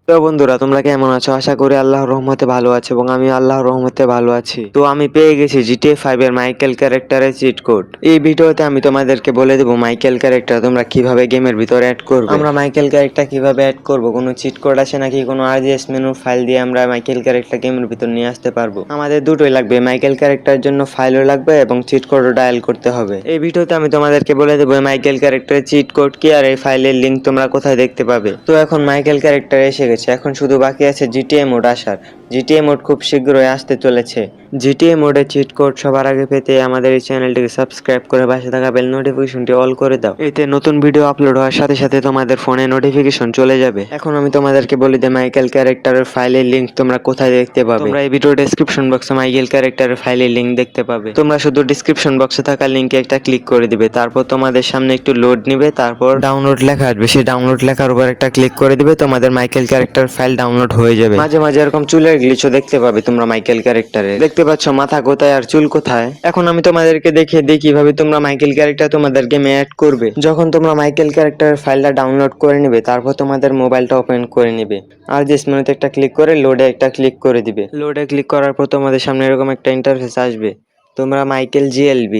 তো বন্ধুরা, তোমরা কেমন আছো? আশা করি আল্লাহর রহমতে ভালো আছো এবং আমি আল্লাহর রহমতে ভালো আছি। তো আমি পেয়ে গেছি GTA 5 এর মাইকেল ক্যারেক্টারের চিট কোড। এই ভিডিওতে আমি তোমাদেরকে বলে দেবো মাইকেল ক্যারেক্টার তোমরা কিভাবে গেমের ভিতরে অ্যাড করবে। আমরা মাইকেল ক্যারেক্টার কিভাবে অ্যাড করব, কোনো চিট কোড আছে নাকি কোনো RGS মেনু ফাইল দিয়ে আমরা মাইকেল ক্যারেক্টার গেমের ভিতর নিয়ে আসতে পারবো? আমাদের দুটোই লাগবে, মাইকেল ক্যারেক্টারের জন্য ফাইলও লাগবে এবং চিট কোডও ডায়াল করতে হবে। এই ভিডিওতে আমি তোমাদেরকে বলে দেবো মাইকেল ক্যারেক্টারের চিট কোড কি আর এই ফাইলের লিংক তোমরা কোথায় দেখতে পাবে। তো এখন মাইকেল ক্যারেক্টার এসে গেছে, এখন শুধু বাকি আছে GTA মোড আসার। GTA মোড খুব শীঘ্রই আসতে চলেছে। GTA মোডে চিট কোড সবার আগে পেতে আমাদের এই চ্যানেলটিকে সাবস্ক্রাইব করে পাশে থাকা বেল নোটিফিকেশনটি অল করে দাও। এতে নতুন ভিডিও আপলোড হওয়ার সাথে সাথে তোমাদের ফোনে নোটিফিকেশন চলে যাবে। এখন আমি তোমাদেরকে বলি যে মাইকেল ক্যারেক্টারের ফাইলের লিংক তোমরা কোথায় দেখতে পাবে। তোমরা এই ভিডিও ডেসক্রিপশন বক্সে মাইকেল ক্যারেক্টারের ফাইলের লিংক দেখতে পাবে। তোমরা শুধু ডেসক্রিপশন বক্সে থাকা লিংকে একটা ক্লিক করে দিবে, তারপর তোমাদের সামনে একটু লোড নিবে, তারপর ডাউনলোড লেখা আসবে, সেই ডাউনলোড লেখার উপর একটা ক্লিক করে দিবে, তোমাদের মাইকেল ক্যারেক্টার ফাইল ডাউনলোড হয়ে যাবে। মাঝে মাঝে এরকম চুলের গ্লিচও দেখতে পাবে তোমরা মাইকেল ক্যারেক্টারে। দেখতে পাচ্ছ মাথা কোথায় আর চুল কোথায়। এখন আমি তোমাদেরকে দেখিয়ে দিই কিভাবে তোমরা মাইকেল ক্যারেক্টার তোমাদের গেমে অ্যাড করবে। যখন তোমরা মাইকেল ক্যারেক্টারের ফাইলটা ডাউনলোড করে নিবে, তারপর তোমাদের মোবাইলটা ওপেন করে নিবে, আর যে মেনুতে একটা ক্লিক করে লোডে একটা ক্লিক করে দিবে। লোডে ক্লিক করার পর তোমাদের সামনে এরকম একটা ইন্টারফেস আসবে। তোমরা মাইকেল GLB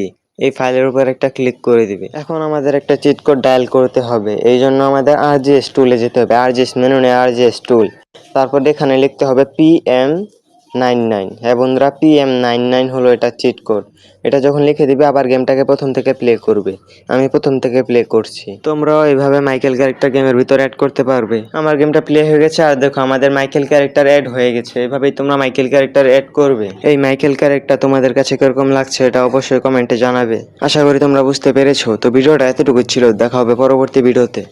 এই ফাইলের উপর একটা ক্লিক করে দিবে। এখন আমাদের একটা চিট কোড ডায়াল করতে হবে, এই জন্য আমাদের RGS টুলে যেতে হবে। RGS মেনু নিয়ে RGS টুল, তারপর এখানে লিখতে হবে PM99। হ্যাঁ বন্ধুরা, PM99 হলো এটা চিট কোড। এটা যখন লিখে দিবে আবার গেমটাকে প্রথম থেকে প্লে করবে। আমি প্রথম থেকে প্লে করছি। তোমরাও এইভাবে মাইকেল ক্যারেক্টার গেমের ভিতরে অ্যাড করতে পারবে। আমার গেমটা প্লে হয়ে গেছে আর দেখো আমাদের মাইকেল ক্যারেক্টার অ্যাড হয়ে গেছে। এভাবেই তোমরা মাইকেল ক্যারেক্টার অ্যাড করবে। এই মাইকেল ক্যারেক্টার তোমাদের কাছে কিরকম লাগছে এটা অবশ্যই কমেন্টে জানাবে। আশা করি তোমরা বুঝতে পেরেছো। তো ভিডিওটা এতটুকু ছিল, দেখা হবে পরবর্তী ভিডিওতে।